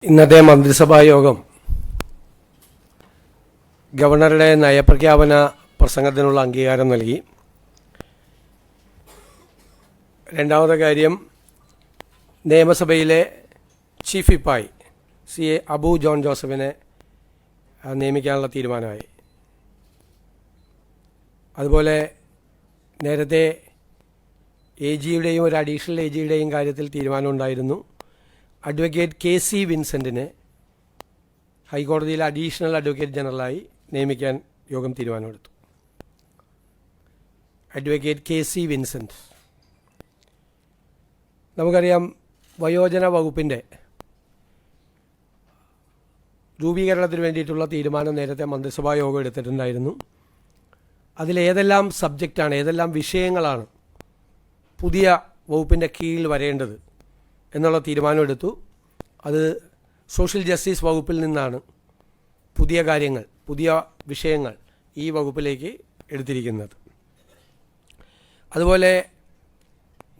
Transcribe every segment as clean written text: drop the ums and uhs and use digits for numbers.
ഇന്നത്തെ മന്ത്രിസഭാ യോഗം ഗവർണറുടെ നയപ്രഖ്യാപന പ്രസംഗത്തിനുള്ള അംഗീകാരം നൽകി. രണ്ടാമത്തെ കാര്യം, നിയമസഭയിലെ ചീഫ് വിപ്പായി CA അബു ജോൺ ജോസഫിനെ നിയമിക്കാനുള്ള തീരുമാനമായി. അതുപോലെ നേരത്തെ AGയുടെയും ഒരു അഡീഷണൽ AGയുടെയും കാര്യത്തിൽ തീരുമാനമുണ്ടായിരുന്നു. അഡ്വക്കേറ്റ് KC വിൻസെൻറ്റിനെ ഹൈക്കോടതിയിലെ അഡീഷണൽ അഡ്വക്കേറ്റ് ജനറലായി നിയമിക്കാൻ യോഗം തീരുമാനമെടുത്തു. അഡ്വക്കേറ്റ് KC വിൻസെൻറ്റ്, നമുക്കറിയാം, വയോജന വകുപ്പിൻ്റെ രൂപീകരണത്തിന് വേണ്ടിയിട്ടുള്ള തീരുമാനം നേരത്തെ മന്ത്രിസഭാ യോഗം എടുത്തിട്ടുണ്ടായിരുന്നു. അതിലേതെല്ലാം സബ്ജക്റ്റാണ്, ഏതെല്ലാം വിഷയങ്ങളാണ് പുതിയ വകുപ്പിൻ്റെ കീഴിൽ വരേണ്ടത് എന്നുള്ള തീരുമാനമെടുത്തു. അത് സോഷ്യൽ ജസ്റ്റിസ് വകുപ്പിൽ നിന്നാണ് പുതിയ കാര്യങ്ങൾ, പുതിയ വിഷയങ്ങൾ ഈ വകുപ്പിലേക്ക് എടുത്തിരിക്കുന്നത്. അതുപോലെ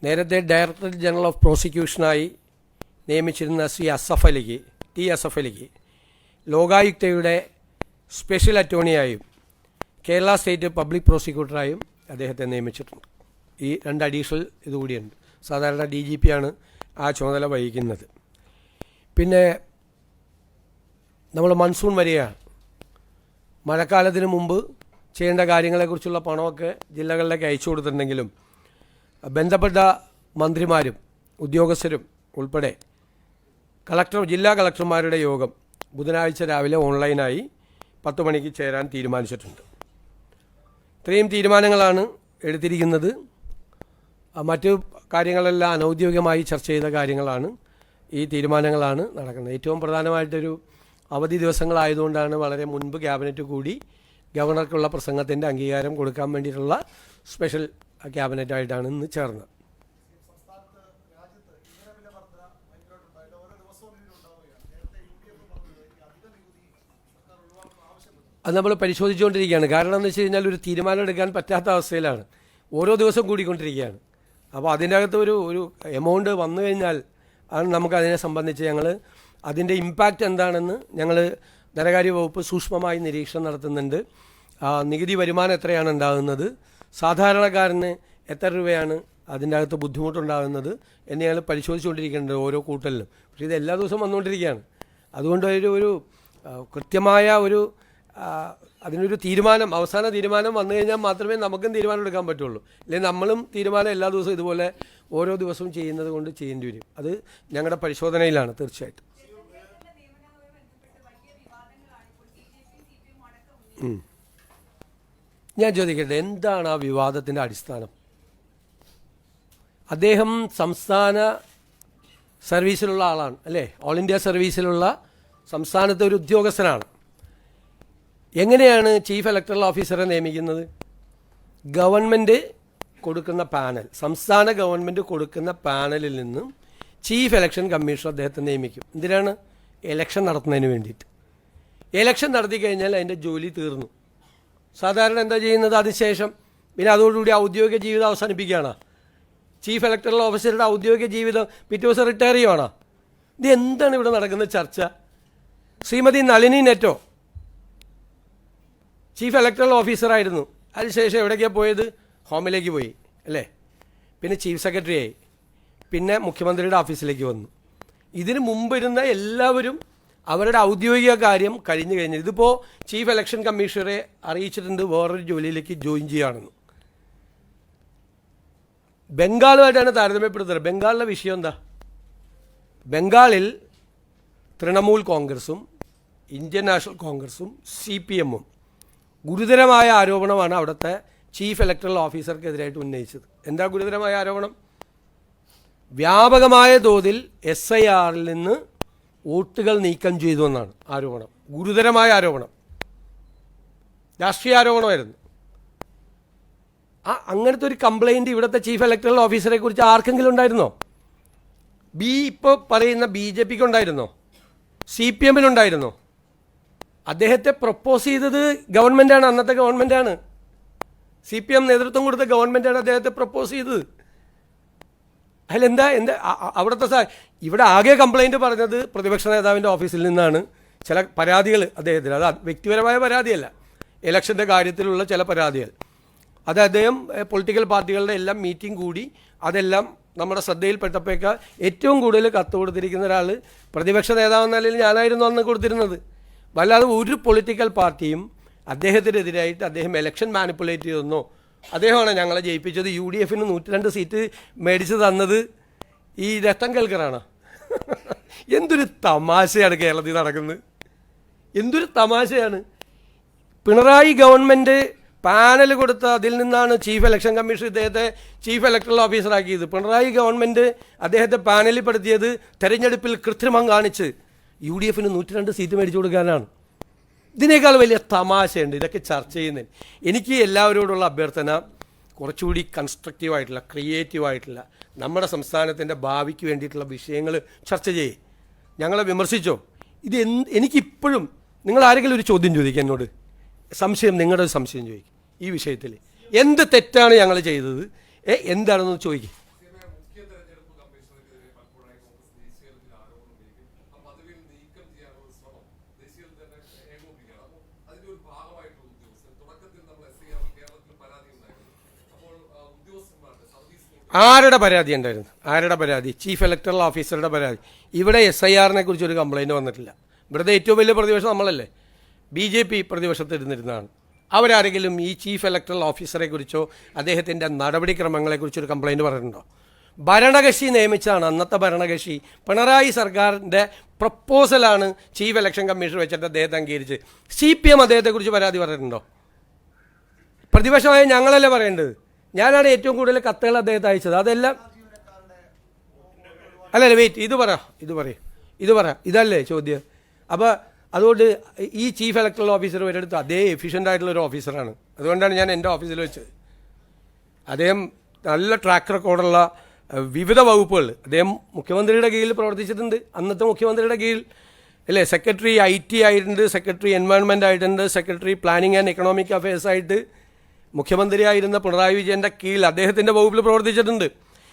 നേരത്തെ ഡയറക്ടർ ജനറൽ ഓഫ് പ്രോസിക്യൂഷനായി നിയമിച്ചിരുന്ന T അസഫ് അലിക്ക് ലോകായുക്തയുടെ സ്പെഷ്യൽ അറ്റോർണിയായും കേരള സ്റ്റേറ്റ് പബ്ലിക് പ്രോസിക്യൂട്ടറായും അദ്ദേഹത്തെ നിയമിച്ചിട്ടുണ്ട്. ഈ രണ്ട് അഡീഷണൽ ഇതുകൂടിയുണ്ട്. സാധാരണ DGP ആണ് ആ ചുമതല വഹിക്കുന്നത്. പിന്നെ നമ്മൾ മൺസൂൺ വരികയാണ്. മഴക്കാലത്തിന് മുമ്പ് ചെയ്യേണ്ട കാര്യങ്ങളെക്കുറിച്ചുള്ള പണമൊക്കെ ജില്ലകളിലേക്ക് അയച്ചു കൊടുത്തിട്ടുണ്ടെങ്കിലും ബന്ധപ്പെട്ട മന്ത്രിമാരും ഉദ്യോഗസ്ഥരും ഉൾപ്പെടെ ജില്ലാ കളക്ടർമാരുടെ യോഗം ബുധനാഴ്ച രാവിലെ ഓൺലൈനായി 10 മണിക്ക് ചേരാൻ തീരുമാനിച്ചിട്ടുണ്ട്. ഇത്രയും തീരുമാനങ്ങളാണ് എടുത്തിരിക്കുന്നത്. മറ്റു കാര്യങ്ങളെല്ലാം അനൗദ്യോഗികമായി ചർച്ച ചെയ്ത കാര്യങ്ങളാണ്. ഈ തീരുമാനങ്ങളാണ് നടക്കുന്നത്. ഏറ്റവും പ്രധാനമായിട്ടൊരു അവധി ദിവസങ്ങളായതുകൊണ്ടാണ് വളരെ മുൻപ് ക്യാബിനറ്റ് കൂടി ഗവർണർക്കുള്ള പ്രസംഗത്തിൻ്റെ അംഗീകാരം കൊടുക്കാൻ വേണ്ടിയിട്ടുള്ള സ്പെഷ്യൽ ക്യാബിനറ്റായിട്ടാണ് ഇന്ന് ചേർന്നത്. അത് നമ്മൾ പരിശോധിച്ചുകൊണ്ടിരിക്കുകയാണ്. കാരണം എന്ന് വെച്ച് കഴിഞ്ഞാൽ ഒരു തീരുമാനം എടുക്കാൻ പറ്റാത്ത അവസ്ഥയിലാണ്. ഓരോ ദിവസം കൂടിക്കൊണ്ടിരിക്കുകയാണ്. അപ്പോൾ അതിൻ്റെ അകത്ത് ഒരു എമൗണ്ട് വന്നു കഴിഞ്ഞാൽ ആണ് നമുക്കതിനെ സംബന്ധിച്ച് അതിൻ്റെ ഇമ്പാക്റ്റ് എന്താണെന്ന് ഞങ്ങൾ ധനകാര്യ വകുപ്പ് സൂക്ഷ്മമായി നിരീക്ഷണം നടത്തുന്നുണ്ട്. നികുതി വരുമാനം എത്രയാണ് ഉണ്ടാകുന്നത്, സാധാരണക്കാരന് എത്ര രൂപയാണ് അതിൻ്റെ അകത്ത് ബുദ്ധിമുട്ടുണ്ടാകുന്നത് എന്ന് ഞങ്ങൾ പരിശോധിച്ചുകൊണ്ടിരിക്കുന്നുണ്ട് ഓരോ കൂട്ടലിലും. പക്ഷേ ഇത് എല്ലാ ദിവസവും വന്നുകൊണ്ടിരിക്കുകയാണ്. അതുകൊണ്ട് ഒരു കൃത്യമായ അതിനൊരു തീരുമാനം, അവസാന തീരുമാനം വന്നു കഴിഞ്ഞാൽ മാത്രമേ നമുക്കും തീരുമാനം എടുക്കാൻ പറ്റുള്ളൂ. അല്ലെങ്കിൽ നമ്മളും തീരുമാനം എല്ലാ ദിവസവും ഇതുപോലെ ഓരോ ദിവസവും ചെയ്യുന്നത് കൊണ്ട് ചെയ്യേണ്ടി വരും. അത് ഞങ്ങളുടെ പരിശോധനയിലാണ് തീർച്ചയായിട്ടും. ഞാൻ ചോദിക്കട്ടെ, എന്താണ് ആ വിവാദത്തിൻ്റെ അടിസ്ഥാനം? അദ്ദേഹം സംസ്ഥാന സർവീസിലുള്ള ആളാണ്, അല്ലേ? ഓൾ ഇന്ത്യ സർവീസിലുള്ള സംസ്ഥാനത്തെ ഒരു ഉദ്യോഗസ്ഥനാണ്. എങ്ങനെയാണ് ചീഫ് ഇലക്ടറൽ ഓഫീസറെ നിയമിക്കുന്നത്? ഗവൺമെൻറ് കൊടുക്കുന്ന പാനൽ, സംസ്ഥാന ഗവൺമെൻറ് കൊടുക്കുന്ന പാനലിൽ നിന്നും ചീഫ് ഇലക്ഷൻ കമ്മീഷണർ അദ്ദേഹത്തെ നിയമിക്കും. എന്തിനാണ്? ഇലക്ഷൻ നടത്തുന്നതിന് വേണ്ടിയിട്ട്. ഇലക്ഷൻ നടത്തി കഴിഞ്ഞാൽ അതിൻ്റെ ജോലി തീർന്നു. സാധാരണ എന്താ ചെയ്യുന്നത്? അതിനുശേഷം പിന്നെ അതോടുകൂടി ഔദ്യോഗിക ജീവിതം അവസാനിപ്പിക്കുകയാണ്. ചീഫ് ഇലക്ടറൽ ഓഫീസറുടെ ഔദ്യോഗിക ജീവിതം പിറ്റേ ദിവസം റിട്ടയർ ചെയ്യുവാണ്. ഇത് എന്താണ് ഇവിടെ നടക്കുന്ന ചർച്ച? ശ്രീമതി നളിനി നെറ്റോ ചീഫ് ഇലക്ടറൽ ഓഫീസറായിരുന്നു. അതിനുശേഷം എവിടേക്കാണ് പോയത്? ഹോമിലേക്ക് പോയി, അല്ലേ? പിന്നെ ചീഫ് സെക്രട്ടറി ആയി, പിന്നെ മുഖ്യമന്ത്രിയുടെ ഓഫീസിലേക്ക് വന്നു. ഇതിന് മുമ്പിരുന്ന എല്ലാവരും അവരുടെ ഔദ്യോഗിക കാര്യം കഴിഞ്ഞു കഴിഞ്ഞു. ഇതിപ്പോൾ ചീഫ് ഇലക്ഷൻ കമ്മീഷണറെ അറിയിച്ചിട്ടുണ്ട് വേറൊരു ജോലിയിലേക്ക് ജോയിൻ ചെയ്യുകയാണെന്ന്. ബംഗാളുമായിട്ടാണ് താരതമ്യപ്പെടുത്തുന്നത്. ബംഗാളിലെ വിഷയം എന്താ? ബംഗാളിൽ തൃണമൂൽ കോൺഗ്രസും ഇന്ത്യൻ നാഷണൽ കോൺഗ്രസും CPM-ഉം ഗുരുതരമായ ആരോപണമാണ് അവിടുത്തെ ചീഫ് ഇലക്ടറൽ ഓഫീസർക്കെതിരായിട്ട് ഉന്നയിച്ചത്. എന്താ ഗുരുതരമായ ആരോപണം? വ്യാപകമായ തോതിൽ SIR-ൽ നിന്ന് വോട്ടുകൾ നീക്കം ചെയ്തു എന്നാണ് ആരോപണം. ഗുരുതരമായ ആരോപണം, രാഷ്ട്രീയ ആരോപണമായിരുന്നു. അങ്ങനത്തെ ഒരു കംപ്ലൈൻറ്റ് ഇവിടുത്തെ ചീഫ് ഇലക്ടറൽ ഓഫീസറെ കുറിച്ച് ആർക്കെങ്കിലും ഉണ്ടായിരുന്നോ? ഇപ്പോൾ പറയുന്ന BJPക്ക് ഉണ്ടായിരുന്നോ? CPM-നുണ്ടായിരുന്നോ? അദ്ദേഹത്തെ പ്രൊപ്പോസ് ചെയ്തത് ഗവൺമെൻറ്റാണ്, അന്നത്തെ ഗവൺമെൻറ്റാണ്. CPM നേതൃത്വം കൊടുത്ത ഗവൺമെൻറ്റാണ് അദ്ദേഹത്തെ പ്രൊപ്പോസ് ചെയ്തത്. അതിലെന്താ എന്താ അവിടുത്തെ ഇവിടെ ആകെ കംപ്ലൈൻറ്റ് പറഞ്ഞത് പ്രതിപക്ഷ നേതാവിൻ്റെ ഓഫീസിൽ നിന്നാണ് ചില പരാതികൾ അദ്ദേഹത്തിന്. അത് വ്യക്തിപരമായ പരാതിയല്ല, ഇലക്ഷൻ്റെ കാര്യത്തിലുള്ള ചില പരാതികൾ. അത് അദ്ദേഹം പൊളിറ്റിക്കൽ പാർട്ടികളുടെ എല്ലാം മീറ്റിംഗ് കൂടി അതെല്ലാം നമ്മുടെ ശ്രദ്ധയിൽപ്പെട്ടപ്പോഴേക്ക് ഏറ്റവും കൂടുതൽ കത്ത് കൊടുത്തിരിക്കുന്ന ഒരാൾ പ്രതിപക്ഷ നേതാവെന്ന നിലയിൽ ഞാനായിരുന്നു അന്ന് കൊടുത്തിരുന്നത്. വല്ലാതെ ഒരു പൊളിറ്റിക്കൽ പാർട്ടിയും അദ്ദേഹത്തിനെതിരായിട്ട് അദ്ദേഹം ഇലക്ഷൻ മാനിപ്പുലേറ്റ് ചെയ്തെന്നോ, അദ്ദേഹമാണ് ഞങ്ങളെ ജയിപ്പിച്ചത്, UDFന് 102 സീറ്റ് മേടിച്ച് തന്നത് ഈ രത്തൻ കേൾക്കറാണ്. എന്തൊരു തമാശയാണ് കേരളത്തിൽ നടക്കുന്നത്, എന്തൊരു തമാശയാണ്. പിണറായി ഗവൺമെൻറ് പാനൽ കൊടുത്ത അതിൽ നിന്നാണ് ചീഫ് ഇലക്ഷൻ കമ്മീഷൻ ഇദ്ദേഹത്തെ ചീഫ് ഇലക്ടറൽ ഓഫീസറാക്കിയത്. പിണറായി ഗവൺമെൻറ് അദ്ദേഹത്തെ പാനലിൽ പെടുത്തിയത് തെരഞ്ഞെടുപ്പിൽ കൃത്രിമം കാണിച്ച് UDFന് 102 സീറ്റ് മേടിച്ചു കൊടുക്കാനാണ്. ഇതിനേക്കാൾ വലിയ തമാശയുണ്ട് ഇതൊക്കെ ചർച്ച ചെയ്യുന്നതിന്. എനിക്ക് എല്ലാവരോടുള്ള അഭ്യർത്ഥന, കുറച്ചുകൂടി കൺസ്ട്രക്റ്റീവായിട്ടുള്ള ക്രിയേറ്റീവായിട്ടുള്ള നമ്മുടെ സംസ്ഥാനത്തിൻ്റെ ഭാവിക്ക് വേണ്ടിയിട്ടുള്ള വിഷയങ്ങൾ ചർച്ച ചെയ്യേ. ഞങ്ങളെ വിമർശിച്ചോ, ഇത് എനിക്കിപ്പോഴും നിങ്ങൾ ആരെങ്കിലും ഒരു ചോദ്യം ചോദിക്കുക എന്നോട്, സംശയം, നിങ്ങളുടെ ഒരു സംശയം ചോദിക്കും ഈ വിഷയത്തിൽ. എന്ത് തെറ്റാണ് ഞങ്ങൾ ചെയ്തത്, എന്താണെന്ന് ചോദിക്കും. ആരുടെ പരാതി ഉണ്ടായിരുന്നു? ആരുടെ പരാതി? ചീഫ് ഇലക്ടറൽ ഓഫീസറുടെ പരാതി. ഇവിടെ SIRനെ കുറിച്ച് ഒരു കംപ്ലയിൻറ്റ് വന്നിട്ടില്ല. ഇവിടുത്തെ ഏറ്റവും വലിയ പ്രതിപക്ഷം നമ്മളല്ലേ, BJP പ്രതിപക്ഷത്തിരുന്നിരുന്നതാണ്. അവരാരെങ്കിലും ഈ ചീഫ് ഇലക്ടറൽ ഓഫീസറെ കുറിച്ചോ അദ്ദേഹത്തിൻ്റെ നടപടിക്രമങ്ങളെക്കുറിച്ചൊരു കംപ്ലയിൻറ്റ് പറഞ്ഞിട്ടുണ്ടോ? ഭരണകക്ഷി നിയമിച്ചാണ്, അന്നത്തെ ഭരണകക്ഷി പിണറായി സർക്കാരിൻ്റെ പ്രപ്പോസലാണ് ചീഫ് ഇലക്ഷൻ കമ്മീഷൻ വെച്ചിട്ട് അദ്ദേഹത്തെ അംഗീകരിച്ച്. CPM അദ്ദേഹത്തെക്കുറിച്ച് പരാതി പറഞ്ഞിട്ടുണ്ടോ? പ്രതിപക്ഷമായ ഞങ്ങളല്ലേ പറയേണ്ടത്. ഞാനാണ് ഏറ്റവും കൂടുതൽ കത്തുകൾ അദ്ദേഹത്തെ അയച്ചത്. അതെല്ലാം അല്ലല്ല, വെയിറ്റ്, ഇത് പറ ഇതല്ലേ ചോദ്യം. അപ്പോൾ അതുകൊണ്ട് ഈ ചീഫ് ഇലക്ടറൽ ഓഫീസർ ഒരിടത്ത് അതേ എഫിഷ്യൻ്റ് ആയിട്ടുള്ളൊരു ഓഫീസറാണ്. അതുകൊണ്ടാണ് ഞാൻ എൻ്റെ ഓഫീസിൽ വെച്ചത്. അദ്ദേഹം നല്ല ട്രാക്ക് റെക്കോർഡുള്ള വിവിധ വകുപ്പുകൾ അദ്ദേഹം മുഖ്യമന്ത്രിയുടെ കീഴിൽ പ്രവർത്തിച്ചിട്ടുണ്ട്. അന്നത്തെ മുഖ്യമന്ത്രിയുടെ കീഴിൽ അല്ലേ, സെക്രട്ടറി IT ആയിട്ടുണ്ട്, സെക്രട്ടറി എൻവയോൺമെൻറ്റ് ആയിട്ടുണ്ട്, secretary planning and economic affairs ആയിട്ട് മുഖ്യമന്ത്രിയായിരുന്ന പിണറായി വിജയൻ്റെ കീഴിൽ അദ്ദേഹത്തിൻ്റെ വകുപ്പിൽ പ്രവർത്തിച്ചിട്ടുണ്ട്.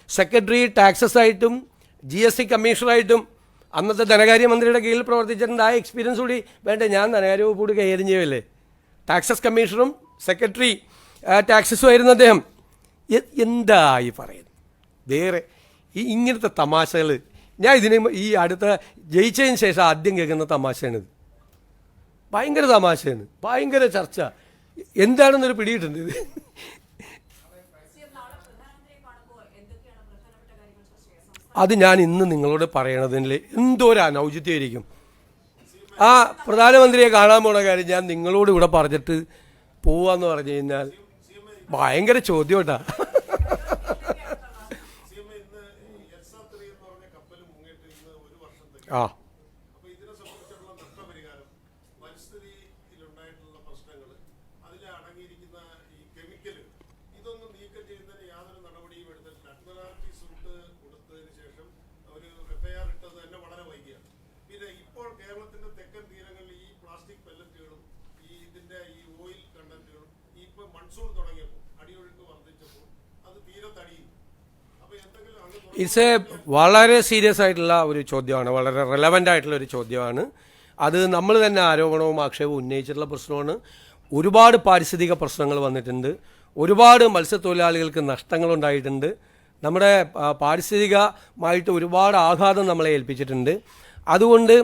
സെക്രട്ടറി ടാക്സസ് ആയിട്ടും GST കമ്മീഷണറായിട്ടും അന്നത്തെ ധനകാര്യമന്ത്രിയുടെ കീഴിൽ പ്രവർത്തിച്ചിട്ടുണ്ട്. ആ എക്സ്പീരിയൻസ് കൂടി വേണ്ടേ? ഞാൻ ധനകാര്യ വകുപ്പ് കൂടി കൈകാര്യം ചെയ്യുമല്ലേ. ടാക്സസ് കമ്മീഷണറും സെക്രട്ടറി ടാക്സസും ആയിരുന്നു അദ്ദേഹം. എന്തായി പറയുന്നത് വേറെ ഇങ്ങനത്തെ തമാശകൾ? ഞാൻ ഇതിന് ഈ അടുത്ത ജയിച്ചതിന് ശേഷം ആദ്യം കേൾക്കുന്ന തമാശയാണിത്. ഭയങ്കര തമാശയാണ്, ഭയങ്കര ചർച്ച. എന്താണെന്നൊരു പിടിയിട്ടുണ്ട് ഇത്. അത് ഞാൻ ഇന്ന് നിങ്ങളോട് പറയണതിൽ എന്തോ ഒരു അനൗചിത്യമായിരിക്കും. ആ പ്രധാനമന്ത്രിയെ കാണാൻ പോണ കാര്യം ഞാൻ നിങ്ങളോട് ഇവിടെ പറഞ്ഞിട്ട് പോവാന്ന് പറഞ്ഞു കഴിഞ്ഞാൽ ഭയങ്കര ചോദ്യം കേട്ടാ. ആ ഇറ്റ്സ് വളരെ സീരിയസ് ആയിട്ടുള്ള ഒരു ചോദ്യമാണ്, വളരെ റെലവൻ്റ് ആയിട്ടുള്ള ഒരു ചോദ്യമാണ്. അത് നമ്മൾ തന്നെ ആരോപണവും ആക്ഷേപവും ഉന്നയിച്ചിട്ടുള്ള പ്രശ്നമാണ്. ഒരുപാട് പാരിസ്ഥിതിക പ്രശ്നങ്ങൾ വന്നിട്ടുണ്ട്, ഒരുപാട് മത്സ്യത്തൊഴിലാളികൾക്ക് നഷ്ടങ്ങളുണ്ടായിട്ടുണ്ട്, നമ്മുടെ പാരിസ്ഥിതികമായിട്ട് ഒരുപാട് ആഘാതം നമ്മളെ ഏൽപ്പിച്ചിട്ടുണ്ട്. അതുകൊണ്ട്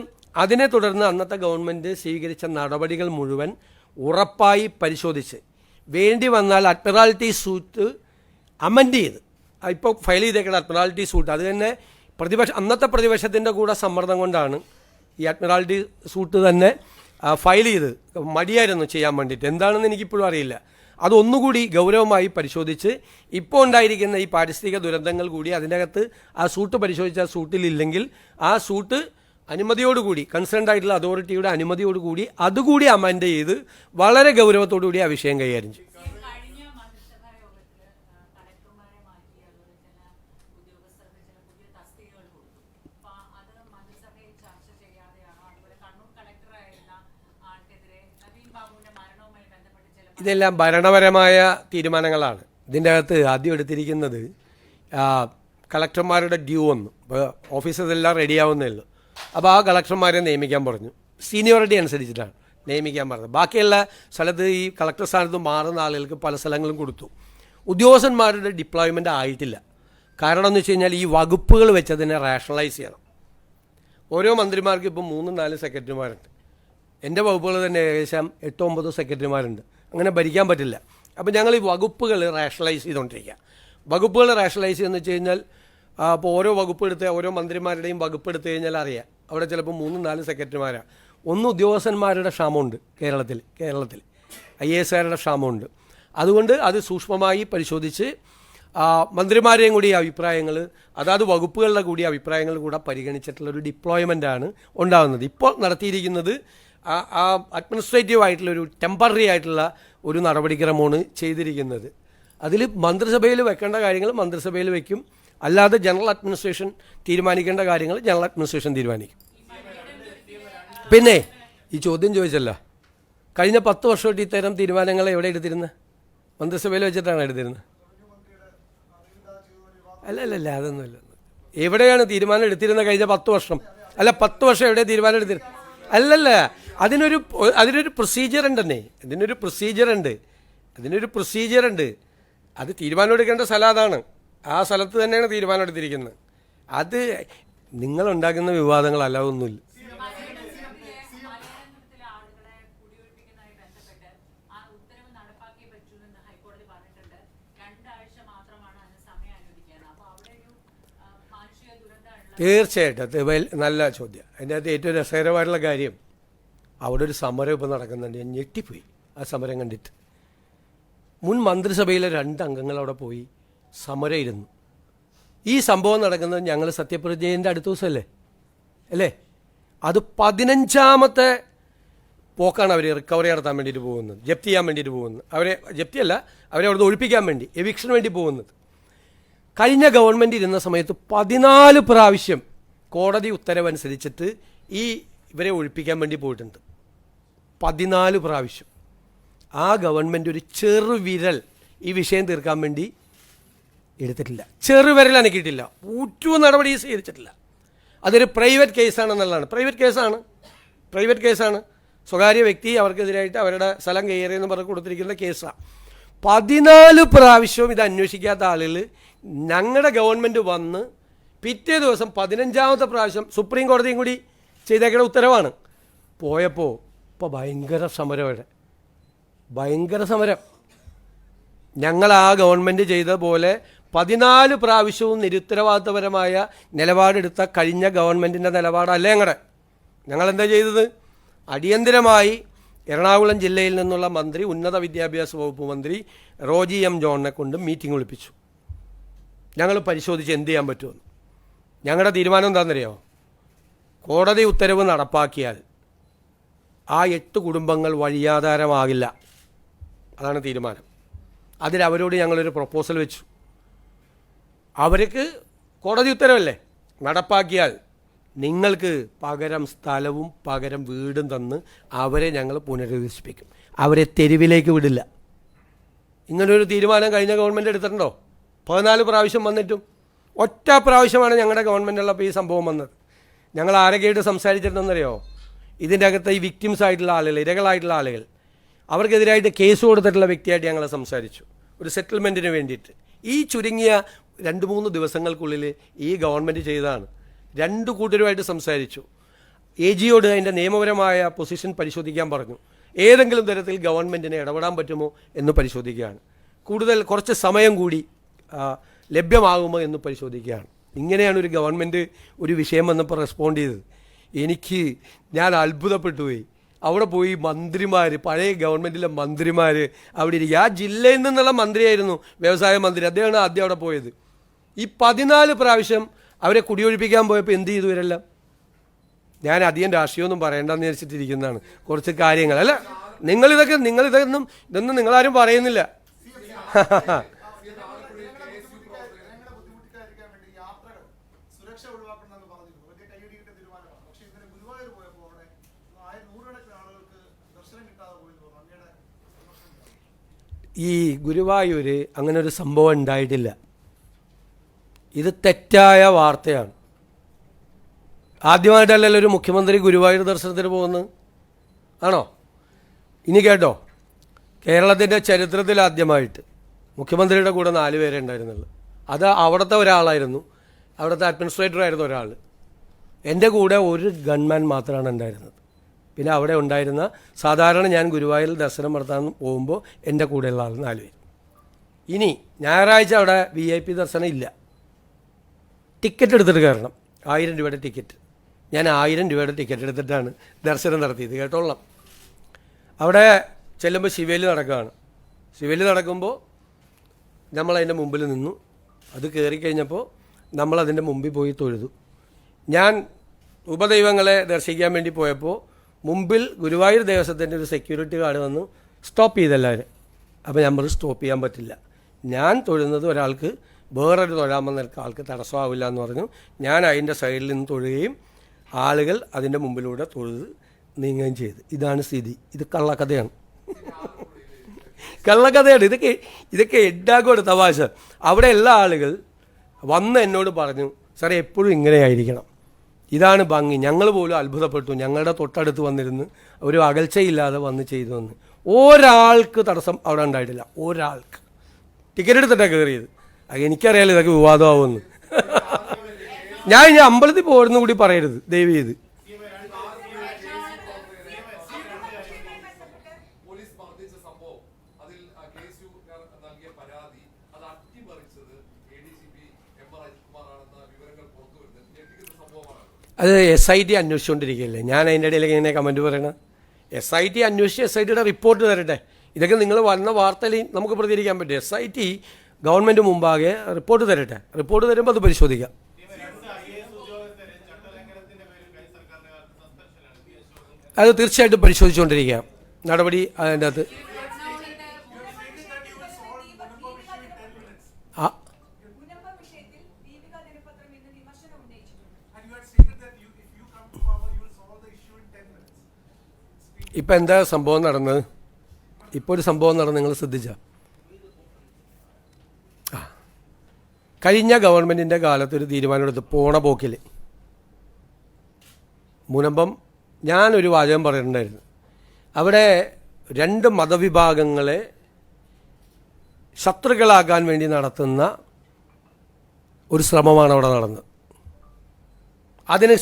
അതിനെ തുടർന്ന് അന്നത്തെ ഗവൺമെൻറ് സ്വീകരിച്ച നടപടികൾ മുഴുവൻ ഉറപ്പായി പരിശോധിച്ച് വേണ്ടി വന്നാൽ അഡ്മിറാൽറ്റി സൂട്ട് അമെൻഡ് ചെയ്ത് ഇപ്പോൾ ഫയൽ ചെയ്തേക്കുന്ന അഡ്മിറാൽറ്റി സൂട്ട് അത് തന്നെ അന്നത്തെ പ്രതിപക്ഷത്തിൻ്റെ കൂടെ സമ്മർദ്ദം കൊണ്ടാണ് ഈ അഡ്മിറാൽറ്റി സൂട്ട് തന്നെ ഫയൽ ചെയ്ത്. മടിയായിരുന്നു ചെയ്യാൻ വേണ്ടിയിട്ട്, എന്താണെന്ന് എനിക്കിപ്പോഴും അറിയില്ല. അതൊന്നുകൂടി ഗൗരവമായി പരിശോധിച്ച് ഇപ്പോൾ ഉണ്ടായിരിക്കുന്ന ഈ പാരിസ്ഥിതിക ദുരന്തങ്ങൾ കൂടി അതിനകത്ത് ആ സൂട്ട് പരിശോധിച്ച് ആ സൂട്ടിലില്ലെങ്കിൽ ആ സൂട്ട് അനുമതിയോടുകൂടി കൺസേൺഡ് ആയിട്ടുള്ള അതോറിറ്റിയുടെ അനുമതിയോടുകൂടി അതുകൂടി അമെൻഡ് ചെയ്ത് വളരെ ഗൗരവത്തോടു കൂടി ആ വിഷയം കൈകാര്യം ചെയ്യും. ഇതെല്ലാം ഭരണപരമായ തീരുമാനങ്ങളാണ്. ഇതിൻ്റെ അകത്ത് ആദ്യം എടുത്തിരിക്കുന്നത് കളക്ടർമാരുടെ ഡ്യൂ വന്നു. ഇപ്പോൾ ഓഫീസേഴ്സെല്ലാം റെഡിയാവുന്നേ ഉള്ളൂ. അപ്പോൾ ആ കളക്ടർമാരെ നിയമിക്കാൻ പറഞ്ഞു. സീനിയോറിറ്റി അനുസരിച്ചിട്ടാണ് നിയമിക്കാൻ പറഞ്ഞത്. ബാക്കിയുള്ള സ്ഥലത്ത് ഈ കളക്ടർ സ്ഥാനത്ത് മാറുന്ന ആളുകൾക്ക് പല സ്ഥലങ്ങളും കൊടുത്തു. ഉദ്യോഗസ്ഥന്മാരുടെ ഡിപ്ലോയ്മെൻ്റ് ആയിട്ടില്ല. കാരണം എന്ന് വെച്ച് കഴിഞ്ഞാൽ ഈ വകുപ്പുകൾ വെച്ചതിനെ റാഷണലൈസ് ചെയ്യണം. ഓരോ മന്ത്രിമാർക്കും ഇപ്പം 3-4 സെക്രട്ടറിമാരുണ്ട്. എൻ്റെ വകുപ്പുകൾ തന്നെ ഏകദേശം 8-9 സെക്രട്ടറിമാരുണ്ട്. അങ്ങനെ ഭരിക്കാൻ പറ്റില്ല. അപ്പോൾ ഞങ്ങൾ ഈ വകുപ്പുകൾ റാഷണലൈസ് ചെയ്തുകൊണ്ടിരിക്കുക. വകുപ്പുകൾ റാഷണലൈസ് ചെയ്യുന്നത് വെച്ച് കഴിഞ്ഞാൽ അപ്പോൾ ഓരോ വകുപ്പ് എടുത്ത് ഓരോ മന്ത്രിമാരുടെയും വകുപ്പ് എടുത്തു കഴിഞ്ഞാൽ അറിയാം അവിടെ ചിലപ്പോൾ 3-4 സെക്രട്ടറിമാരാണ്. ഒന്ന് ഉദ്യോഗസ്ഥന്മാരുടെ ക്ഷാമമുണ്ട് കേരളത്തിൽ IAS ക്ഷാമമുണ്ട്. അതുകൊണ്ട് അത് സൂക്ഷ്മമായി പരിശോധിച്ച് മന്ത്രിമാരെയും കൂടി അഭിപ്രായങ്ങൾ അതാത് വകുപ്പുകളുടെ കൂടി അഭിപ്രായങ്ങൾ കൂടെ പരിഗണിച്ചിട്ടുള്ളൊരു ഡിപ്ലോയ്മെൻറ്റാണ് ഉണ്ടാകുന്നത്. ഇപ്പോൾ നടത്തിയിരിക്കുന്നത് അഡ്മിനിസ്ട്രേറ്റീവ് ആയിട്ടുള്ളൊരു ടെമ്പററി ആയിട്ടുള്ള ഒരു നടപടിക്രമമാണ് ചെയ്തിരിക്കുന്നത്. അതിൽ മന്ത്രിസഭയിൽ വെക്കേണ്ട കാര്യങ്ങൾ മന്ത്രിസഭയിൽ വയ്ക്കും, അല്ലാതെ ജനറൽ അഡ്മിനിസ്ട്രേഷൻ തീരുമാനിക്കേണ്ട കാര്യങ്ങൾ ജനറൽ അഡ്മിനിസ്ട്രേഷൻ തീരുമാനിക്കും. പിന്നെ ഈ ചോദ്യം ചോദിച്ചല്ല, കഴിഞ്ഞ 10 വർഷമായിട്ട് ഇത്തരം തീരുമാനങ്ങൾ എവിടെ എടുത്തിരുന്നത്? മന്ത്രിസഭയിൽ വെച്ചിട്ടാണ് എടുത്തിരുന്നത്. അല്ല അതൊന്നുമല്ല. എവിടെയാണ് തീരുമാനം എടുത്തിരുന്നത് കഴിഞ്ഞ 10 വർഷം? അല്ല 10 വർഷം എവിടെ തീരുമാനം എടുത്തിരുന്നത്? അല്ലല്ല, അതിനൊരു പ്രൊസീജിയർ ഉണ്ടെന്നേ. അതിനൊരു പ്രൊസീജിയർ ഉണ്ട്. അത് തീരുമാനം എടുക്കേണ്ട സ്ഥലം അതാണ്. ആ സ്ഥലത്ത് തന്നെയാണ് തീരുമാനം എടുത്തിരിക്കുന്നത്. അത് നിങ്ങളുണ്ടാക്കുന്ന വിവാദങ്ങളല്ല, ഒന്നുമില്ല. തീർച്ചയായിട്ടും നല്ല ചോദ്യം. അതിൻ്റെ അകത്ത് ഏറ്റവും രസകരമായിട്ടുള്ള കാര്യം, അവിടെ ഒരു സമരം ഇപ്പോൾ നടക്കുന്നുണ്ട്. ഞാൻ ഞെട്ടിപ്പോയി ആ സമരം കണ്ടിട്ട്. മുൻ മന്ത്രിസഭയിലെ 2 അംഗങ്ങൾ അവിടെ പോയി സമരം ഇരുന്നു. ഈ സംഭവം നടക്കുന്നത് ഞങ്ങൾ സത്യപ്രതിജ്ഞേൻ്റെ അടുത്ത ദിവസമല്ലേ അല്ലേ? അത് 15ാമത്തെ പോക്കാണ് അവർ റിക്കവറി നടത്താൻ വേണ്ടിയിട്ട് പോകുന്നത്, ജപ്തി ചെയ്യാൻ വേണ്ടിയിട്ട് പോകുന്നത്. ജപ്തിയല്ല, അവരെ അവിടുന്ന് ഒഴിപ്പിക്കാൻ വേണ്ടി, എവിക്ഷന് വേണ്ടി പോകുന്നത്. കഴിഞ്ഞ ഗവൺമെൻറ് ഇരുന്ന സമയത്ത് 14 പ്രാവശ്യം കോടതി ഉത്തരവനുസരിച്ചിട്ട് ഇവരെ ഒഴിപ്പിക്കാൻ വേണ്ടി പോയിട്ടുണ്ട്. 14 പ്രാവശ്യം. ആ ഗവൺമെൻറ് ഒരു ചെറുവിരൽ ഈ വിഷയം തീർക്കാൻ വേണ്ടി എടുത്തിട്ടില്ല. ചെറുവിരൽ അനക്കിയിട്ടില്ല. ഒരു നടപടി സ്വീകരിച്ചിട്ടില്ല. അതൊരു പ്രൈവറ്റ് കേസാണെന്നുള്ളതാണ്. പ്രൈവറ്റ് കേസാണ്. സ്വകാര്യ വ്യക്തി അവർക്കെതിരായിട്ട് അവരുടെ സ്ഥലം കയറിയെന്ന് പറഞ്ഞ് കൊടുത്തിരിക്കുന്ന കേസാണ്. 14 പ്രാവശ്യവും ഇത് അന്വേഷിക്കാത്ത ആളുകൾ ഞങ്ങളുടെ ഗവൺമെൻറ് വന്ന് പിറ്റേ ദിവസം 15ാമത്തെ പ്രാവശ്യം സുപ്രീം കോടതിയും കൂടി ചെയ്തേക്കുന്ന ഉത്തരവാണ്. പോയപ്പോൾ ഇപ്പോൾ ഭയങ്കര സമരം. ഞങ്ങൾ ആ ഗവൺമെൻറ് ചെയ്ത പോലെ 14 പ്രാവശ്യവും നിരുത്തരവാദിത്തപരമായ നിലപാടെടുത്ത കഴിഞ്ഞ ഗവൺമെൻറ്റിൻ്റെ നിലപാടല്ല ഞങ്ങളെന്താ ചെയ്തത്? അടിയന്തരമായി എറണാകുളം ജില്ലയിൽ നിന്നുള്ള മന്ത്രി, ഉന്നത വിദ്യാഭ്യാസ വകുപ്പ് മന്ത്രി റോജി എം ജോണിനെ കൊണ്ട് മീറ്റിംഗ് വിളിപ്പിച്ചു. ഞങ്ങൾ പരിശോധിച്ച് എന്ത് ചെയ്യാൻ പറ്റുമെന്ന്. ഞങ്ങളുടെ തീരുമാനം എന്താണെന്നറിയാമോ? കോടതി ഉത്തരവ് നടപ്പാക്കിയാൽ ആ 8 കുടുംബങ്ങൾ വഴിയാധാരമാകില്ല. അതാണ് തീരുമാനം. അതിലവരോട് ഞങ്ങളൊരു പ്രപ്പോസൽ വെച്ചു. അവർക്ക് കോടതി ഉത്തരവല്ലേ, നടപ്പാക്കിയാൽ നിങ്ങൾക്ക് പകരം സ്ഥലവും പകരം വീടും തന്ന് അവരെ ഞങ്ങൾ പുനരധിവസിപ്പിക്കും. അവരെ തെരുവിലേക്ക് വിടില്ല. ഇങ്ങനൊരു തീരുമാനം കഴിഞ്ഞ ഗവൺമെൻറ് എടുത്തിട്ടുണ്ടോ? 14 പ്രാവശ്യം വന്നിട്ടും ഒറ്റ പ്രാവശ്യമാണ് ഞങ്ങളുടെ ഗവൺമെൻറ്റുള്ളപ്പോൾ ഈ സംഭവം വന്നത്. ഞങ്ങൾ ആരൊക്കെയായിട്ട് സംസാരിച്ചിട്ടുണ്ടെന്നറിയോ? ഇതിൻ്റെ അകത്ത് ഈ വിക്ടിംസ് ആയിട്ടുള്ള ആളുകൾ, ഇരകളായിട്ടുള്ള ആളുകൾ, അവർക്കെതിരായിട്ട് കേസ് കൊടുത്തിട്ടുള്ള വ്യക്തിയായിട്ട് ഞങ്ങൾ സംസാരിച്ചു, ഒരു സെറ്റിൽമെൻറ്റിന് വേണ്ടിയിട്ട്. ഈ ചുരുങ്ങിയ 2-3 ദിവസങ്ങൾക്കുള്ളിൽ ഈ ഗവൺമെൻറ് ചെയ്തതാണ്. 2 കൂട്ടരുമായിട്ട് സംസാരിച്ചു. AGയോട് അതിൻ്റെ നിയമപരമായ പൊസിഷൻ പരിശോധിക്കാൻ പറഞ്ഞു. ഏതെങ്കിലും തരത്തിൽ ഗവൺമെൻറ്റിനെ ഇടപെടാൻ പറ്റുമോ എന്ന് പരിശോധിക്കുകയാണ്. കുറച്ച് സമയം കൂടി ലഭ്യമാകുമോ എന്ന് പരിശോധിക്കുകയാണ്. ഇങ്ങനെയാണ് ഒരു ഗവൺമെൻറ് ഒരു വിഷയം വന്നപ്പോൾ റെസ്പോണ്ട് ചെയ്തത്. ഞാൻ അത്ഭുതപ്പെട്ടു പോയി. അവിടെ പോയി മന്ത്രിമാർ, പഴയ ഗവൺമെൻറ്റിലെ മന്ത്രിമാർ അവിടെ ഇരിക്കുക. ആ ജില്ലയിൽ നിന്നുള്ള മന്ത്രിയായിരുന്നു, വ്യവസായ മന്ത്രി. അദ്ദേഹമാണ് ആദ്യം അവിടെ പോയത്. ഈ 14 പ്രാവശ്യം അവരെ കുടിയൊഴിപ്പിക്കാൻ പോയപ്പോൾ എന്ത് ചെയ്തു ഇവരെല്ലാം? ഞാൻ അധികം രാഷ്ട്രീയമൊന്നും പറയേണ്ടെന്ന് വിചാരിച്ചിട്ടിരിക്കുന്നതാണ്. കുറച്ച് കാര്യങ്ങൾ അല്ല, ഇതൊന്നും നിങ്ങളാരും പറയുന്നില്ല. ഈ ഗുരുവായൂർ അങ്ങനെ ഒരു സംഭവം ഉണ്ടായിട്ടില്ല. ഇത് തെറ്റായ വാർത്തയാണ്. ആദ്യമായിട്ടല്ലല്ലോ ഒരു മുഖ്യമന്ത്രി ഗുരുവായൂർ ദർശനത്തിന് പോകുന്നത്, ആണോ? ഇനി കേട്ടോ, കേരളത്തിൻ്റെ ചരിത്രത്തിൽ ആദ്യമായിട്ട് മുഖ്യമന്ത്രിയുടെ കൂടെ 4 പേരെ ഉണ്ടായിരുന്നുള്ളൂ. അത് അവിടുത്തെ ഒരാളായിരുന്നു, അവിടുത്തെ അഡ്മിനിസ്ട്രേറ്റർ ആയിരുന്നു ഒരാൾ. എൻ്റെ കൂടെ ഒരു ഗൺമാൻ മാത്രമാണ് ഉണ്ടായിരുന്നത്. പിന്നെ അവിടെ ഉണ്ടായിരുന്ന സാധാരണ ഞാൻ ഗുരുവായൂർ ദർശനം നടത്താൻ പോകുമ്പോൾ എൻ്റെ കൂടെയുള്ള ആൾ 4 പേര്. ഇനി ഞായറാഴ്ച അവിടെ VIP ദർശനം ഇല്ല. ടിക്കറ്റ് എടുത്തിട്ട് കയറണം, 1000 രൂപയുടെ ടിക്കറ്റ്. ഞാൻ 1000 രൂപയുടെ ടിക്കറ്റ് എടുത്തിട്ടാണ് ദർശനം നടത്തിയത്, കേട്ടോളാം. അവിടെ ചെല്ലുമ്പോൾ ശിവേലി നടക്കുകയാണ്. ശിവേലി നടക്കുമ്പോൾ നമ്മളതിൻ്റെ മുമ്പിൽ നിന്നു. അത് കയറിക്കഴിഞ്ഞപ്പോൾ നമ്മളതിൻ്റെ മുമ്പിൽ പോയി തൊഴുതു. ഞാൻ ഉപദൈവങ്ങളെ ദർശിക്കാൻ വേണ്ടി പോയപ്പോൾ മുമ്പിൽ ഗുരുവായൂർ ദേവസ്വത്തിൻ്റെ ഒരു സെക്യൂരിറ്റി ഗാർഡ് വന്നു സ്റ്റോപ്പ് ചെയ്തെല്ലാവരും. അപ്പോൾ നമ്മൾ സ്റ്റോപ്പ് ചെയ്യാൻ പറ്റില്ല, ഞാൻ തൊഴുന്നത് ഒരാൾക്ക് വേറൊരു തൊഴാമെന്ന ആൾക്ക് തടസ്സമാവില്ല എന്ന് പറഞ്ഞു. ഞാൻ അതിൻ്റെ സൈഡിൽ നിന്ന് തൊഴുകയും ആളുകൾ അതിൻ്റെ മുമ്പിലൂടെ തൊഴുത് നീങ്ങുകയും ചെയ്തു. ഇതാണ് സ്ഥിതി. ഇത് കള്ളക്കഥയാണ്, കള്ളക്കഥയാണ്. ഇതൊക്കെ എഡാക്കോട് തമാശ. അവിടെ എല്ലാ ആളുകൾ വന്ന് എന്നോട് പറഞ്ഞു, സാറേ എപ്പോഴും ഇങ്ങനെയായിരിക്കണം, ഇതാണ് ഭംഗി. ഞങ്ങൾ പോലും അത്ഭുതപ്പെട്ടു. ഞങ്ങളുടെ തൊട്ടടുത്ത് വന്നിരുന്ന് ഒരു അകൽച്ചയില്ലാതെ വന്ന് ചെയ്തു വന്ന് ഒരാൾക്ക് തടസ്സം അവിടെ ഉണ്ടായിട്ടില്ല, ഒരാൾക്ക്. ടിക്കറ്റ് എടുത്തിട്ടാണ് കയറിയത്. എനിക്കറിയാലോ ഇതൊക്കെ വിവാദമാവുമെന്ന്. ഞാൻ ഇനി അമ്പലത്തിൽ പോരുന്ന കൂടി പറയരുത് ദയവ് ചെയ്ത്. അത് SIT അന്വേഷിച്ചുകൊണ്ടിരിക്കുകയല്ലേ, ഞാൻ അതിൻ്റെ ഇടയിലേക്ക് എങ്ങനെ കമൻറ്റ് പറയണം? SIT അന്വേഷിച്ച് SITയുടെ റിപ്പോർട്ട് തരട്ടെ. ഇതൊക്കെ നിങ്ങൾ വന്ന വാർത്തയിൽ നമുക്ക് പ്രതികരിക്കാൻ പറ്റും. SIT ഗവൺമെൻറ് മുമ്പാകെ റിപ്പോർട്ട് തരട്ടെ. റിപ്പോർട്ട് തരുമ്പോൾ അത് പരിശോധിക്കാം. അത് തീർച്ചയായിട്ടും പരിശോധിച്ചുകൊണ്ടിരിക്കുക, നടപടി അതിൻ്റെ അകത്ത്. ഇപ്പം എന്താ സംഭവം നടന്നത്? ഇപ്പോൾ ഒരു സംഭവം നടന്ന് നിങ്ങൾ ശ്രദ്ധിച്ച, കഴിഞ്ഞ ഗവൺമെൻറ്റിൻ്റെ കാലത്തൊരു തീരുമാനമെടുത്ത് പോണ പോക്കിൽ മുനമ്പം ഞാനൊരു വാചകം പറയുന്നുണ്ടായിരുന്നു. അവിടെ 2 മതവിഭാഗങ്ങളെ ശത്രുക്കളാക്കാൻ വേണ്ടി നടത്തുന്ന ഒരു ശ്രമമാണ് അവിടെ നടന്നത്. അതിന്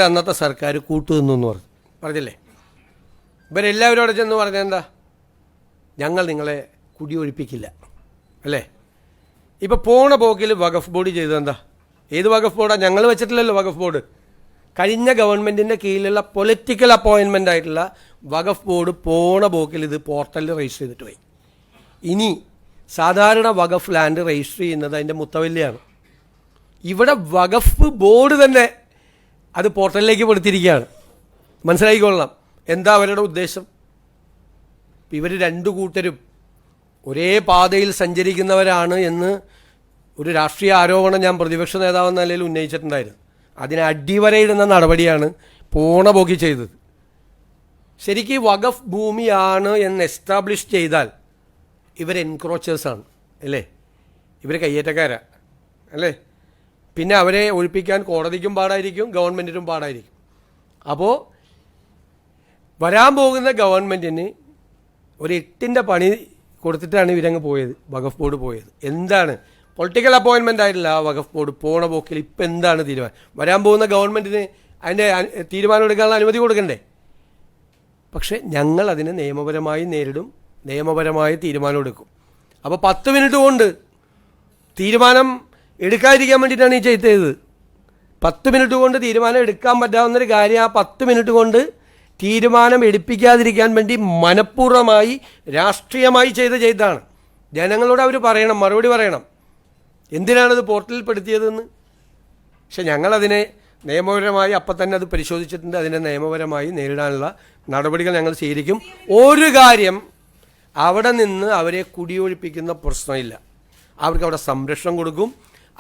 അന്നത്തെ സർക്കാർ കൂട്ടുനിന്നു പറഞ്ഞില്ലേ? ഇവരെല്ലാവരും അവിടെ ചെന്ന് പറഞ്ഞാൽ എന്താ, ഞങ്ങൾ നിങ്ങളെ കുടിയൊഴിപ്പിക്കില്ല അല്ലേ? ഇപ്പോൾ പോണ പോക്കിൽ വഖഫ് ബോർഡ് ചെയ്തതെന്താ? ഏത് വഖഫ് ബോർഡാണ്? ഞങ്ങൾ വെച്ചിട്ടില്ലല്ലോ വഖഫ് ബോർഡ്. കഴിഞ്ഞ ഗവൺമെൻറ്റിൻ്റെ കീഴിലുള്ള പൊളിറ്റിക്കൽ അപ്പോയിൻമെൻ്റ് ആയിട്ടുള്ള വഖഫ് ബോർഡ് പോണ പോക്കിൽ ഇത് പോർട്ടലിൽ രജിസ്റ്റർ ചെയ്തിട്ട് പോയി. ഇനി സാധാരണ വഖഫ് ലാൻഡ് രജിസ്റ്റർ ചെയ്യുന്നത് അതിൻ്റെ മുത്തവല്ലിയാണ്. ഇവിടെ വഖഫ് ബോർഡ് തന്നെ അത് പോർട്ടലിലേക്ക് പെടുത്തിയിരിക്കുകയാണ്. മനസ്സിലാക്കിക്കൊള്ളണം എന്താ അവരുടെ ഉദ്ദേശം. ഇവർ 2 കൂട്ടരും ഒരേ പാതയിൽ സഞ്ചരിക്കുന്നവരാണ് എന്ന് ഒരു രാഷ്ട്രീയ ആരോപണം ഞാൻ പ്രതിപക്ഷ നേതാവെന്ന നിലയിൽ ഉന്നയിച്ചിട്ടുണ്ടായിരുന്നു. അതിന് അടിവരയിടുന്ന നടപടിയാണ് പോണ പോക്കി ചെയ്തത്. ശരിക്കും വഖഫ് ഭൂമിയാണ് എന്ന് എസ്റ്റാബ്ലിഷ് ചെയ്താൽ ഇവർ എൻക്രോച്ചേഴ്സാണ് അല്ലേ? ഇവർ കയ്യേറ്റക്കാരാണ് അല്ലേ? പിന്നെ അവരെ ഒഴിപ്പിക്കാൻ കോടതിക്കും പാടായിരിക്കും, ഗവൺമെൻറ്റിനും പാടായിരിക്കും. അപ്പോൾ വരാൻ പോകുന്ന ഗവൺമെൻറ്റിന് ഒരു 8ൻ്റെ പണി കൊടുത്തിട്ടാണ് ഇവരങ്ങ് പോയത്, വഖഫ് ബോർഡ് പോയത്. എന്താണ് പൊളിറ്റിക്കൽ അപ്പോയിൻമെൻ്റ് ആയിട്ടില്ല ആ വഖഫ് ബോർഡ് പോണ പോക്കിൽ ഇപ്പം എന്താണ് തീരുമാനം? വരാൻ പോകുന്ന ഗവൺമെൻറ്റിന് അതിൻ്റെ തീരുമാനം എടുക്കാനുള്ള അനുമതി കൊടുക്കണ്ടേ? പക്ഷേ ഞങ്ങൾ അതിനെ നിയമപരമായി നേരിടും, നിയമപരമായി തീരുമാനമെടുക്കും. അപ്പോൾ 10 മിനിറ്റ് കൊണ്ട് തീരുമാനം എടുക്കാതിരിക്കാൻ വേണ്ടിയിട്ടാണ് ഈ ചെയ്തത്. 10 മിനിറ്റ് കൊണ്ട് തീരുമാനം എടുക്കാൻ പറ്റാവുന്നൊരു കാര്യം ആ 10 മിനിറ്റ് കൊണ്ട് തീരുമാനം എടുപ്പിക്കാതിരിക്കാൻ വേണ്ടി മനഃപൂർവ്വമായി രാഷ്ട്രീയമായി ചെയ്തതാണ്. ജനങ്ങളോട് അവർ പറയണം, മറുപടി പറയണം, എന്തിനാണത് പോർട്ടലിൽ പെടുത്തിയതെന്ന്. പക്ഷെ ഞങ്ങളതിനെ നിയമപരമായി അപ്പം തന്നെ അത് പരിശോധിച്ചിട്ടുണ്ട്. അതിനെ നിയമപരമായി നേരിടാനുള്ള നടപടികൾ ഞങ്ങൾ സ്വീകരിക്കും. ഒരു കാര്യം, അവിടെ നിന്ന് അവരെ കുടിയൊഴിപ്പിക്കുന്ന പ്രശ്നമില്ല. അവർക്ക് അവിടെ സംരക്ഷണം കൊടുക്കും.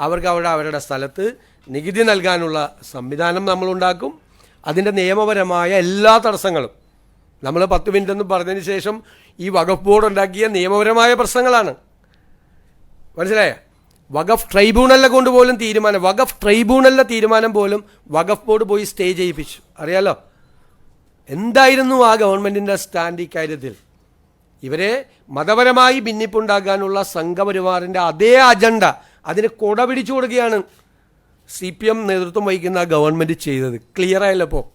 അവർക്ക് അവരുടെ സ്ഥലത്ത് നികുതി നൽകാനുള്ള സംവിധാനം നമ്മളുണ്ടാക്കും. അതിൻ്റെ നിയമപരമായ എല്ലാ തടസ്സങ്ങളും നമ്മൾ 10 മിനിറ്റ് എന്ന് പറഞ്ഞതിന് ശേഷം ഈ വഖഫ് ബോർഡ് ഉണ്ടാക്കിയ നിയമപരമായ പ്രശ്നങ്ങളാണ്. മനസ്സിലായ? വഖഫ് ട്രൈബ്യൂണലിനെ കൊണ്ട് പോലും വഖഫ് ട്രൈബ്യൂണലിലെ തീരുമാനം പോലും വഖഫ് ബോർഡ് പോയി സ്റ്റേ ചെയ്യിപ്പിച്ചു. അറിയാലോ എന്തായിരുന്നു ആ ഗവൺമെൻറ്റിൻ്റെ സ്റ്റാൻഡ് ഇക്കാര്യത്തിൽ. ഇവരെ മതപരമായി ഭിന്നിപ്പുണ്ടാക്കാനുള്ള സംഘപരിവാറിൻ്റെ അതേ അജണ്ട അതിന് കൊട പിടിച്ചു കൊടുക്കുകയാണ് CPM നേതൃത്വം വഹിക്കുന്ന ഗവൺമെൻറ് ചെയ്തത്. ക്ലിയർ ആയല്ലോ ഇപ്പോൾ.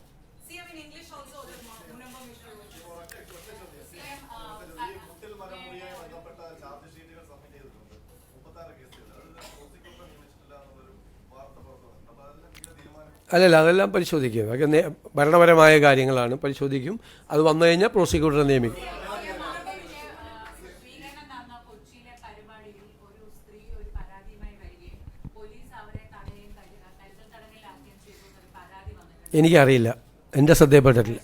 അല്ലല്ല, അതെല്ലാം പരിശോധിക്കും. അതൊക്കെ ഭരണപരമായ കാര്യങ്ങളാണ്, പരിശോധിക്കും. അത് വന്നു കഴിഞ്ഞാൽ പ്രോസിക്യൂട്ടറെ നിയമിക്കും. എനിക്കറിയില്ല, എൻ്റെ ശ്രദ്ധയപ്പെട്ടിട്ടില്ല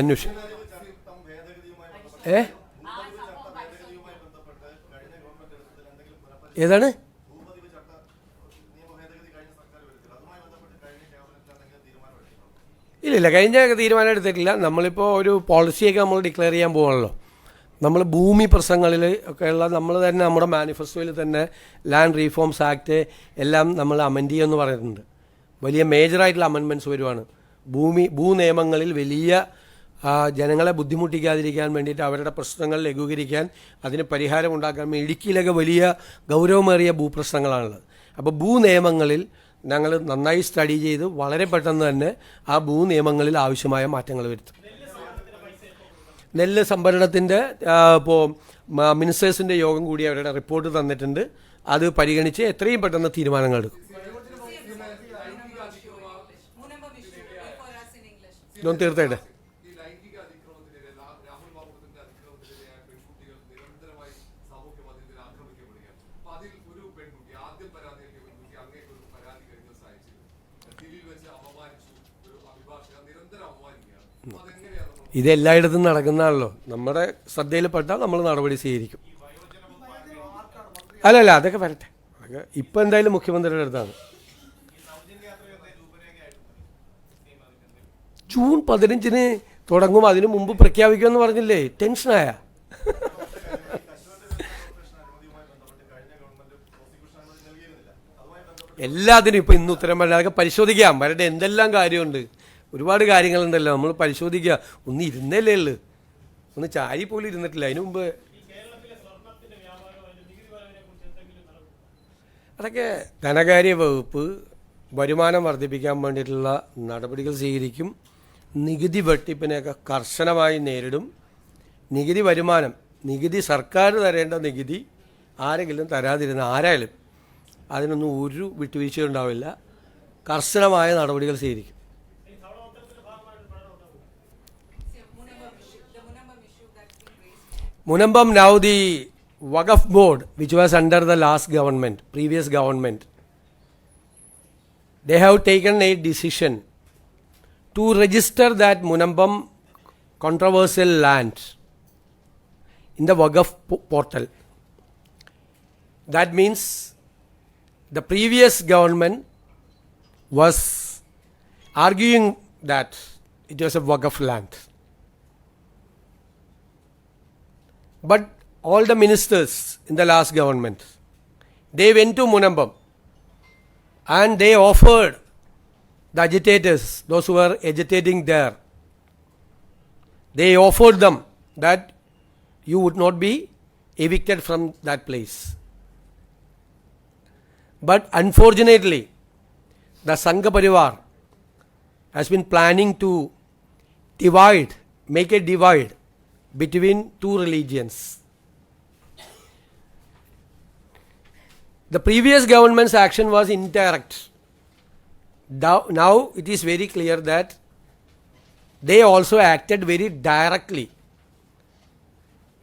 അന്വേഷിക്കും. ഏതാണ്? ഇല്ല, കഴിഞ്ഞ തീരുമാനം എടുത്തിട്ടില്ല. നമ്മളിപ്പോൾ ഒരു പോളിസിയൊക്കെ നമ്മൾ ഡിക്ലെയർ ചെയ്യാൻ പോകണല്ലോ. നമ്മൾ ഭൂമി പ്രശ്നങ്ങളിൽ ഒക്കെയുള്ള നമ്മൾ തന്നെ നമ്മുടെ മാനിഫെസ്റ്റോയിൽ തന്നെ ലാൻഡ് റീഫോംസ് ആക്ട് എല്ലാം നമ്മൾ അമെൻഡ് ചെയ്യുമെന്ന് പറയുന്നുണ്ട്. വലിയ മേജറായിട്ടുള്ള അമെൻമെൻറ്റ്സ് വരുവാണ്. ഭൂനിയമങ്ങളിൽ വലിയ ജനങ്ങളെ ബുദ്ധിമുട്ടിക്കാതിരിക്കാൻ വേണ്ടിയിട്ട്, അവരുടെ പ്രശ്നങ്ങൾ ലഘൂകരിക്കാൻ, അതിന് പരിഹാരം ഉണ്ടാക്കാൻ വേണ്ടി ഇടുക്കിയിലൊക്കെ വലിയ ഗൗരവമേറിയ ഭൂപ്രശ്നങ്ങളാണുള്ളത്. അപ്പോൾ ഭൂനിയമങ്ങളിൽ ഞങ്ങൾ നന്നായി സ്റ്റഡി ചെയ്ത് വളരെ പെട്ടെന്ന് തന്നെ ആ ഭൂനിയമങ്ങളിൽ ആവശ്യമായ മാറ്റങ്ങൾ വരുത്തും. നെല്ല് സംഭരണത്തിൻ്റെ ഇപ്പോൾ മിനിസ്റ്റേഴ്സിൻ്റെ യോഗം കൂടി അവരുടെ റിപ്പോർട്ട് തന്നിട്ടുണ്ട്. അത് പരിഗണിച്ച് എത്രയും പെട്ടെന്ന് തീരുമാനങ്ങൾ എടുക്കും. തീർച്ചയായിട്ടും ഇത് എല്ലായിടത്തും നടക്കുന്നതാണല്ലോ. നമ്മുടെ ശ്രദ്ധയിൽപ്പെട്ടാൽ നമ്മൾ നടപടി സ്വീകരിക്കും. അല്ലല്ല, അതൊക്കെ വരട്ടെ. അതൊക്കെ ഇപ്പം എന്തായാലും മുഖ്യമന്ത്രിയുടെ അടുത്താണ്. ജൂൺ 15 തുടങ്ങും, അതിനു മുമ്പ് പ്രഖ്യാപിക്കുമെന്ന് പറഞ്ഞില്ലേ? ടെൻഷനായ എല്ലാത്തിനും ഇപ്പം ഇന്ന് ഉത്തരം പറയാം. അതൊക്കെ പരിശോധിക്കാം, വരട്ടെ. എന്തെല്ലാം കാര്യമുണ്ട്, ഒരുപാട് കാര്യങ്ങളുണ്ടല്ലോ, നമ്മൾ പരിശോധിക്കുക. ഒന്ന് ഇരുന്നല്ലേ ഉള്ളു, ഒന്ന് ചാരി പോലും ഇരുന്നിട്ടില്ല. അതിനു മുമ്പ് അതൊക്കെ ധനകാര്യ വകുപ്പ് വരുമാനം വർദ്ധിപ്പിക്കാൻ വേണ്ടിയിട്ടുള്ള നടപടികൾ സ്വീകരിക്കും. നികുതി വെട്ടിപ്പിനെയൊക്കെ കർശനമായി നേരിടും. നികുതി സർക്കാർ തരേണ്ട നികുതി ആരെങ്കിലും തരാതിരുന്ന ആരായാലും അതിനൊന്നും ഒരു വിട്ടുവീഴ്ച ഉണ്ടാവില്ല. കർശനമായ നടപടികൾ സ്വീകരിക്കും. Munambam, now the Waqf board, which was under the previous government, they have taken a decision to register that Munambam controversial land in the Waqf portal. That means the previous government was arguing that it was a Waqf land. But all the ministers in the last government, they went to Munambam and they offered the agitators, those who were agitating there, they offered them that you would not be evicted from that place. But unfortunately, the Sangha Parivar has been planning to make a divide between two religions. The previous government's action was indirect. Now it is very clear that they also acted very directly.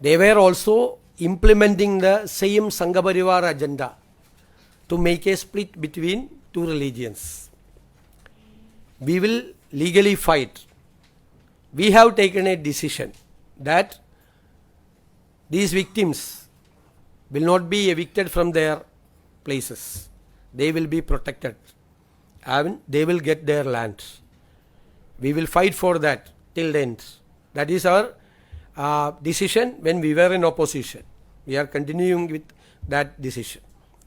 They were also implementing the same Sangha Parivar agenda to make a split between two religions. We will legally fight. We have taken a decision that these victims will not be evicted from their places. They will be protected and they will get their land. We will fight for that till the end. That is our decision when we were in opposition. We are continuing with that decision.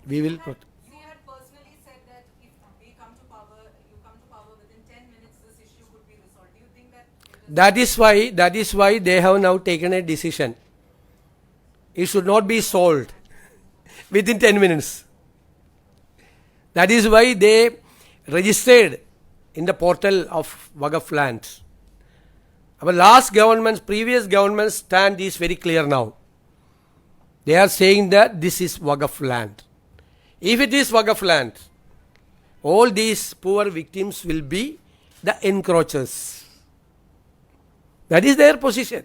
We will protect. You had personally said that if we come to power, you come to power within 10 minutes, this issue could be resolved. Do you think that? That is why they have now taken a decision. It should not be solved within 10 minutes. That is why they registered in the portal of Waqf lands. Our previous government's stand is very clear now. They are saying that this is Waqf land. If it is Waqf land, all these poor victims will be the encroachers. That is their position.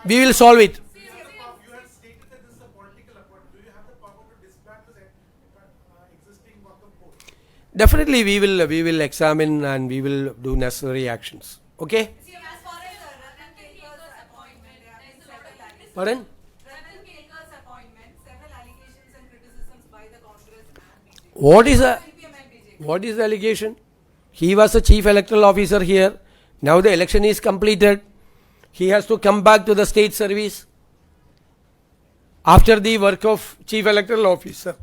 We will solve it. You have stated that this is a political appointment. Do you have the power to disband this existing Waqf board? Definitely we will examine and we will do necessary actions. Okay? See, as far as Ratan Kelkar's appointment, there have been several allegations. Pardon? Ratan Kelkar's appointment, several allegations and criticisms by the Congress and BJP. What is the CPM and BJP. What is the allegation? He was the chief electoral officer here. Now the election is completed. He has to come back to the state service after the work of chief electoral officer.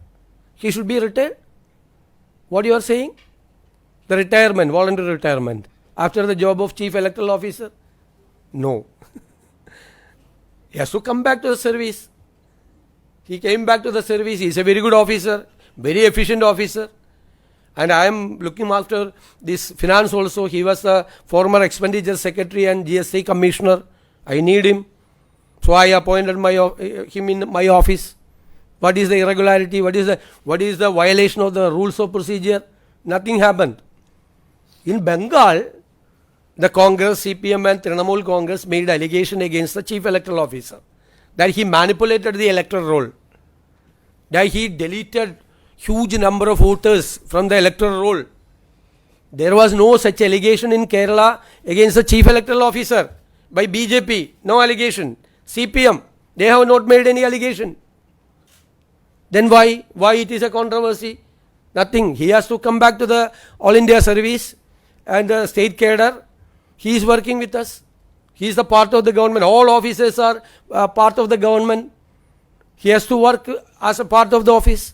He should be retired. What you are saying? The retirement, voluntary retirement after the job of chief electoral officer? No. He has to come back to the service. He came back to the service. He is a very good officer, very efficient officer. And I am looking after this finance also. He was the former expenditure secretary and GST commissioner. I need him. So I appointed him in my office. What is the irregularity? What is the violation of the rules of procedure? Nothing happened. In Bengal, the Congress, CPM and Trinamool Congress made allegation against the chief electoral officer that he manipulated the electoral roll, that he deleted huge number of voters from the electoral roll. There was no such allegation in Kerala against the chief electoral officer by BJP. No allegation. CPM, they have not made any allegation. Then why it is a controversy? Nothing. He has to come back to the All India service and the state cadre. He is working with us. He is the part of the government. All officers are part of the government. He has to work as a part of the office.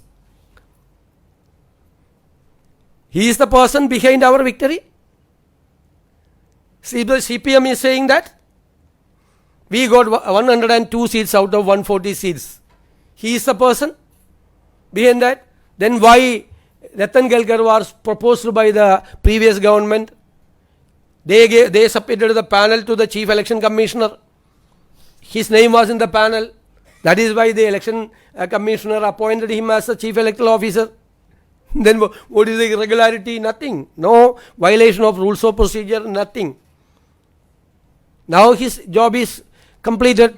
He is the person behind our victory. See, the CPM is saying that we got 102 seats out of 140 seats. He is the person behind that. Then why Ratan Kelkar was proposed by the previous government? They submitted the panel to the chief election commissioner. His name was in the panel. That is why the election commissioner appointed him as the chief electoral officer. Then what is the irregularity? Nothing. No violation of rules of procedure, nothing. Now his job is completed.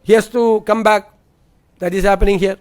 He has to come back. That is happening here.